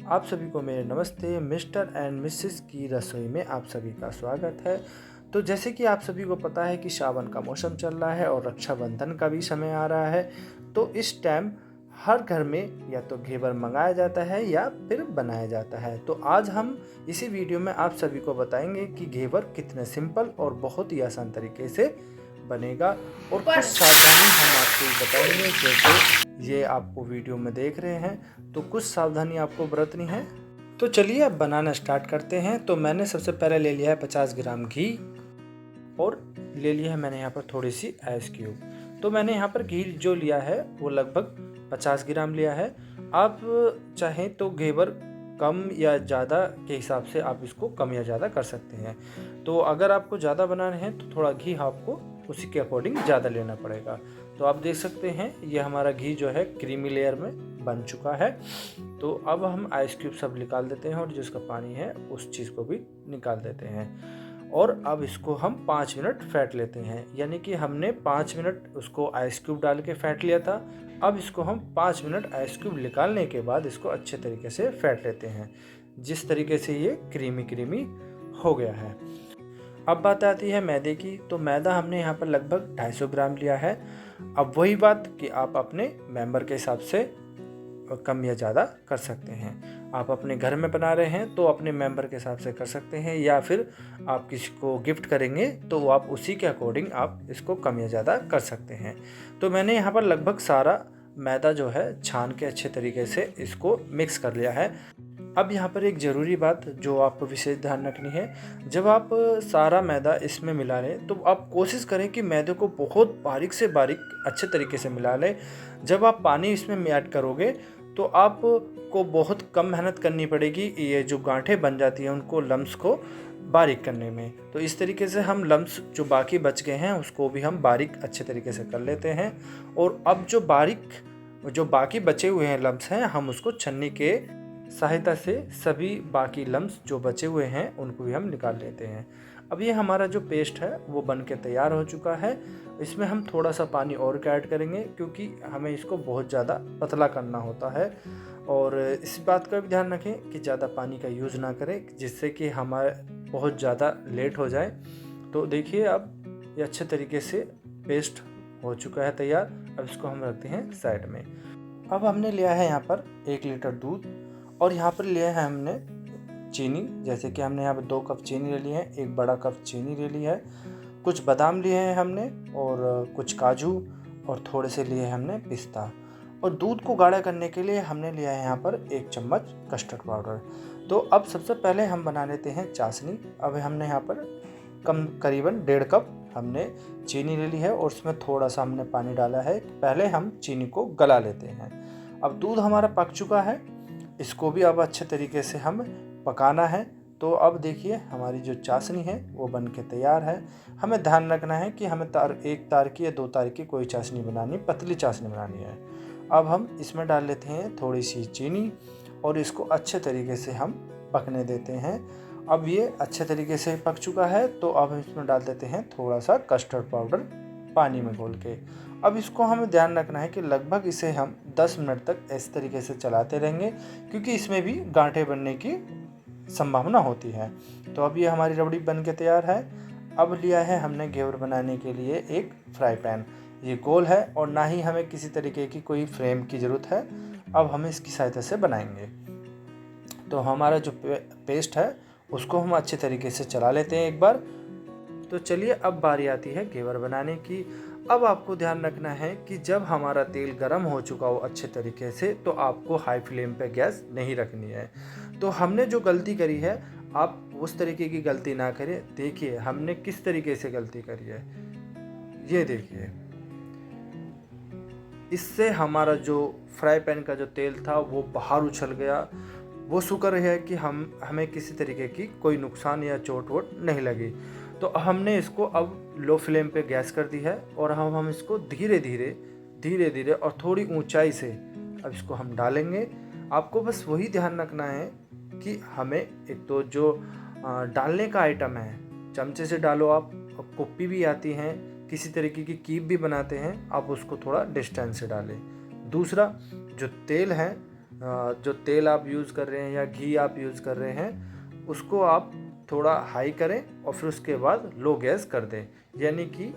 आप सभी को मेरे नमस्ते। मिस्टर एंड मिसेस की रसोई में आप सभी का स्वागत है। तो जैसे कि आप सभी को पता है कि सावन का मौसम चल रहा है और रक्षाबंधन का भी समय आ रहा है। तो इस टाइम हर घर में या तो घेवर मंगाया जाता है या फिर बनाया जाता है। तो आज हम इसी वीडियो में आप सभी को बताएंगे कि घेवर कितने सिंपल और बहुत ही आसान तरीके से बनेगा और कुछ सावधानी हम आपको बताएंगे। जैसे ये आपको वीडियो में देख रहे हैं तो कुछ सावधानी आपको बरतनी है। तो चलिए अब बनाना स्टार्ट करते हैं। तो मैंने सबसे पहले ले लिया है 50 ग्राम घी और ले लिया है मैंने यहाँ पर थोड़ी सी आइस क्यूब। तो मैंने यहाँ पर घी जो लिया है वो लगभग 50 ग्राम लिया है। आप चाहें तो घेवर कम या ज़्यादा के हिसाब से आप इसको कम या ज़्यादा कर सकते हैं। तो अगर आपको ज़्यादा बनाना है तो थोड़ा घी आपको उसी के अकॉर्डिंग ज़्यादा लेना पड़ेगा। तो आप देख सकते हैं ये हमारा घी जो है क्रीमी लेयर में बन चुका है। तो अब हम आइस क्यूब सब निकाल देते हैं और जिसका पानी है उस चीज़ को भी निकाल देते हैं। और अब इसको हम 5 मिनट फेंट लेते हैं, यानी कि हमने 5 मिनट उसको आइस क्यूब डाल के फेंट लिया था। अब इसको हम 5 मिनट आइस क्यूब निकालने के बाद इसको अच्छे तरीके से फेंट लेते हैं, जिस तरीके से ये क्रीमी हो गया है। अब बात आती है मैदे की। तो मैदा हमने यहाँ पर लगभग 250 ग्राम लिया है। अब वही बात कि आप अपने मेंबर के हिसाब से कम या ज़्यादा कर सकते हैं। आप अपने घर में बना रहे हैं तो अपने मेंबर के हिसाब से कर सकते हैं, या फिर आप किसी को गिफ्ट करेंगे तो आप उसी के अकॉर्डिंग आप इसको कम या ज़्यादा कर सकते हैं। तो मैंने यहाँ पर लगभग सारा मैदा जो है छान के अच्छे तरीके से इसको मिक्स कर लिया है। अब यहाँ पर एक ज़रूरी बात जो आपको विशेष ध्यान रखनी है, जब आप सारा मैदा इसमें मिला लें तो आप कोशिश करें कि मैदे को बहुत बारीक से बारीक अच्छे तरीके से मिला लें। जब आप पानी इसमें ऐड करोगे तो आपको बहुत कम मेहनत करनी पड़ेगी, ये जो गांठें बन जाती हैं उनको लम्स को बारीक करने में। तो इस तरीके से हम लम्स जो बाकी बच गए हैं उसको भी हम बारीक अच्छे तरीके से कर लेते हैं। और अब जो बाकी बचे हुए हैं लम्स हैं, हम उसको छन्नी के सहायता से सभी बाकी लम्स जो बचे हुए हैं उनको भी हम निकाल लेते हैं। अब ये हमारा जो पेस्ट है वो बन के तैयार हो चुका है। इसमें हम थोड़ा सा पानी और ऐड करेंगे क्योंकि हमें इसको बहुत ज़्यादा पतला करना होता है। और इस बात का भी ध्यान रखें कि ज़्यादा पानी का यूज़ ना करें, जिससे कि हमारे बहुत ज़्यादा लेट हो जाए। तो देखिए अब ये अच्छे तरीके से पेस्ट हो चुका है तैयार। अब इसको हम रखते हैं साइड में। अब हमने लिया है यहाँ पर 1 लीटर दूध और यहाँ पर लिया है हमने चीनी। जैसे कि हमने यहाँ पर 2 कप चीनी ले ली है, 1 बड़ा कप चीनी ले ली है। कुछ बादाम लिए हैं हमने और कुछ काजू और थोड़े से लिए हमने पिस्ता। और दूध को गाढ़ा करने के लिए हमने लिया है यहाँ पर 1 चम्मच कस्टर्ड पाउडर। तो अब सबसे पहले हम बना लेते हैं चाशनी। अब हमने यहाँ पर करीबन 1.5 कप हमने चीनी ले ली है और उसमें थोड़ा सा हमने पानी डाला है। पहले हम चीनी को गला लेते हैं। अब दूध हमारा पक चुका है, इसको भी अब अच्छे तरीके से हम पकाना है। तो अब देखिए हमारी जो चाशनी है वो बन के तैयार है। हमें ध्यान रखना है कि हमें 1 तार की या 2 तार की कोई चाशनी बनानी, पतली चाशनी बनानी है। अब हम इसमें डाल लेते हैं थोड़ी सी चीनी और इसको अच्छे तरीके से हम पकने देते हैं। अब ये अच्छे तरीके से पक चुका है तो अब हम इसमें डाल देते हैं थोड़ा सा कस्टर्ड पाउडर पानी में घोल के। अब इसको हमें ध्यान रखना है कि लगभग इसे हम 10 मिनट तक इस तरीके से चलाते रहेंगे, क्योंकि इसमें भी गांठें बनने की संभावना होती है। तो अब ये हमारी रबड़ी बन के तैयार है। अब लिया है हमने घेवर बनाने के लिए एक फ्राई पैन। ये गोल है और ना ही हमें किसी तरीके की कोई फ्रेम की ज़रूरत है। अब हम इसकी सहायता से बनाएंगे। तो हमारा जो पेस्ट है उसको हम अच्छे तरीके से चला लेते हैं एक बार। तो चलिए अब बारी आती है घेवर बनाने की। अब आपको ध्यान रखना है कि जब हमारा तेल गर्म हो चुका हो अच्छे तरीके से, तो आपको हाई फ्लेम पे गैस नहीं रखनी है। तो हमने जो गलती करी है आप उस तरीके की गलती ना करें। देखिए हमने किस तरीके से गलती करी है, ये देखिए। इससे हमारा जो फ्राई पैन का जो तेल था वो बाहर उछल गया। वो शुक्र है कि हमें किसी तरीके की कोई नुकसान या चोट वोट नहीं लगी। तो हमने इसको अब लो फ्लेम पे गैस कर दी है और हम इसको धीरे धीरे और थोड़ी ऊंचाई से अब इसको हम डालेंगे। आपको बस वही ध्यान रखना है कि हमें एक तो जो डालने का आइटम है, चमचे से डालो आप, कुप्पी भी आती हैं, किसी तरीके की कीप भी बनाते हैं, आप उसको थोड़ा डिस्टेंस से डालें। दूसरा जो तेल है जो तेल आप यूज़ कर रहे हैं या घी आप यूज़ कर रहे हैं उसको आप थोड़ा हाई करें और फिर उसके बाद लो गैस कर दें। यानी कि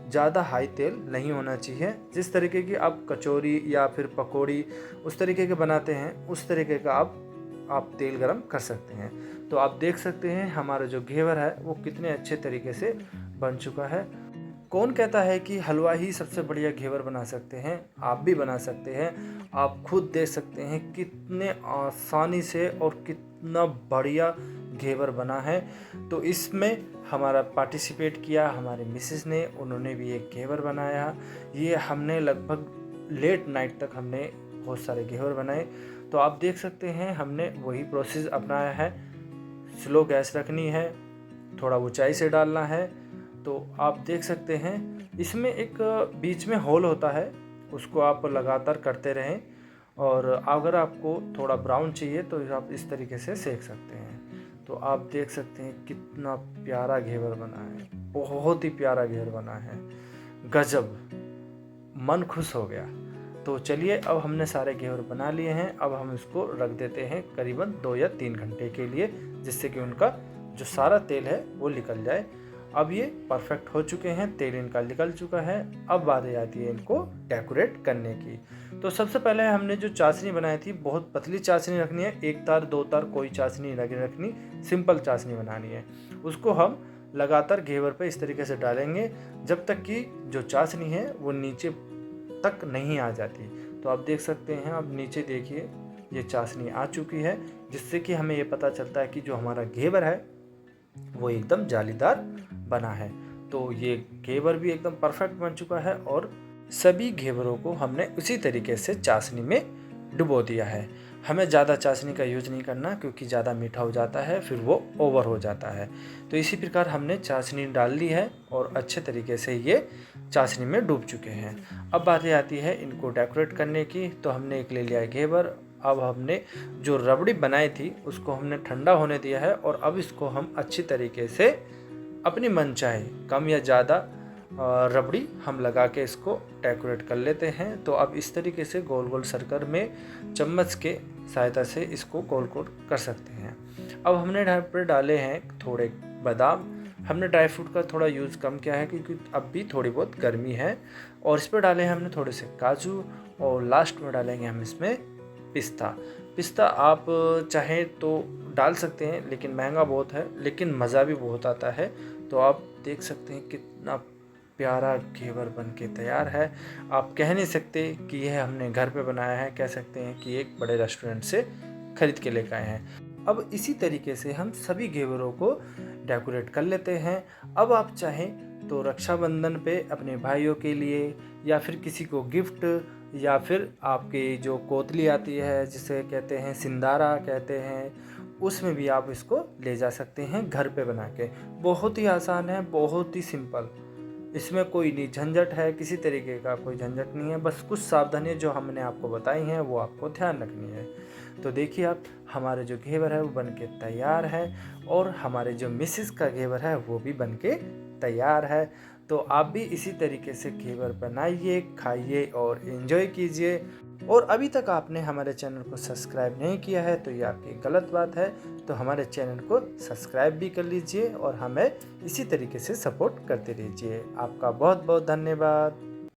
ज़्यादा हाई तेल नहीं होना चाहिए। जिस तरीके की आप कचौरी या फिर पकौड़ी उस तरीके के बनाते हैं उस तरीके का आप तेल गरम कर सकते हैं। तो आप देख सकते हैं हमारा जो घेवर है वो कितने अच्छे तरीके से बन चुका है। कौन कहता है कि हलवा ही सबसे बढ़िया घेवर बना सकते हैं? आप भी बना सकते हैं। आप खुद देख सकते हैं कितने आसानी से और कितना बढ़िया घेवर बना है। तो इसमें हमारा पार्टिसिपेट किया हमारे मिसेस ने, उन्होंने भी एक घेवर बनाया। ये हमने लगभग लेट नाइट तक हमने बहुत सारे घेवर बनाए। तो आप देख सकते हैं हमने वही प्रोसेस अपनाया है। स्लो गैस रखनी है, थोड़ा ऊंचाई से डालना है। तो आप देख सकते हैं इसमें एक बीच में होल होता है, उसको आप लगातार करते रहें। और अगर आपको थोड़ा ब्राउन चाहिए तो आप इस तरीके से सेक सकते हैं। तो आप देख सकते हैं कितना प्यारा घेवर बना है, बहुत ही प्यारा घेवर बना है, गजब, मन खुश हो गया। तो चलिए अब हमने सारे घेवर बना लिए हैं। अब हम इसको रख देते हैं करीबन 2 या 3 घंटे के लिए, जिससे कि उनका जो सारा तेल है वो निकल जाए। अब ये परफेक्ट हो चुके हैं, तेल इनका निकल चुका है। अब बारी आती है इनको डेकोरेट करने की। तो सबसे पहले हमने जो चाशनी बनाई थी, बहुत पतली चाशनी रखनी है, 1 तार 2 तार कोई चाशनी नहीं रखनी, सिंपल चाशनी बनानी है। उसको हम लगातार घेवर पे इस तरीके से डालेंगे जब तक कि जो चाशनी है वो नीचे तक नहीं आ जाती। तो आप देख सकते हैं, अब नीचे देखिए ये चाशनी आ चुकी है, जिससे कि हमें ये पता चलता है कि जो हमारा घेवर है वो एकदम जालीदार बना है। तो ये घेवर भी एकदम परफेक्ट बन चुका है और सभी घेवरों को हमने उसी तरीके से चाशनी में डुबो दिया है। हमें ज़्यादा चाशनी का यूज़ नहीं करना, क्योंकि ज़्यादा मीठा हो जाता है फिर वो ओवर हो जाता है। तो इसी प्रकार हमने चाशनी डाल ली है और अच्छे तरीके से ये चाशनी में डूब चुके हैं। अब बात आती है इनको डेकोरेट करने की। तो हमने एक ले लिया है घेवर। अब हमने जो रबड़ी बनाई थी उसको हमने ठंडा होने दिया है और अब इसको हम अच्छी तरीके से अपनी मनचाहे कम या ज़्यादा रबड़ी हम लगा के इसको डेकोरेट कर लेते हैं। तो अब इस तरीके से गोल गोल सर्कल में चम्मच के सहायता से इसको गोल गोल कर सकते हैं। अब हमने यहाँ पर डाले हैं थोड़े बादाम। हमने ड्राई फ्रूट का थोड़ा यूज़ कम किया है क्योंकि अब भी थोड़ी बहुत गर्मी है। और इस पर डाले हैं हमने थोड़े से काजू और लास्ट में डालेंगे हम इसमें पिस्ता आप चाहें तो डाल सकते हैं, लेकिन महंगा बहुत है, लेकिन मज़ा भी बहुत आता है। तो आप देख सकते हैं कितना प्यारा घेवर बन के तैयार है। आप कह नहीं सकते कि यह हमने घर पे बनाया है, कह सकते हैं कि एक बड़े रेस्टोरेंट से खरीद के लेकर आए हैं। अब इसी तरीके से हम सभी घेवरों को डेकोरेट कर लेते हैं। अब आप चाहें तो रक्षाबंधन पे अपने भाइयों के लिए या फिर किसी को गिफ्ट, या फिर आपकी जो कोतली आती है जिसे कहते हैं सिंदारा कहते हैं, उसमें भी आप इसको ले जा सकते हैं घर पे बना के। बहुत ही आसान है, बहुत ही सिंपल, इसमें कोई नहीं झंझट है, किसी तरीके का कोई झंझट नहीं है। बस कुछ सावधानियां जो हमने आपको बताई हैं वो आपको ध्यान रखनी है। तो देखिए आप, हमारे जो घेवर है वो बन के तैयार है और हमारे जो मिसेस का घेवर है वो भी बन के तैयार है। तो आप भी इसी तरीके से घेवर बनाइए, खाइए और एंजॉय कीजिए। और अभी तक आपने हमारे चैनल को सब्सक्राइब नहीं किया है तो ये आपकी गलत बात है। तो हमारे चैनल को सब्सक्राइब भी कर लीजिए और हमें इसी तरीके से सपोर्ट करते रहिए। आपका बहुत बहुत धन्यवाद।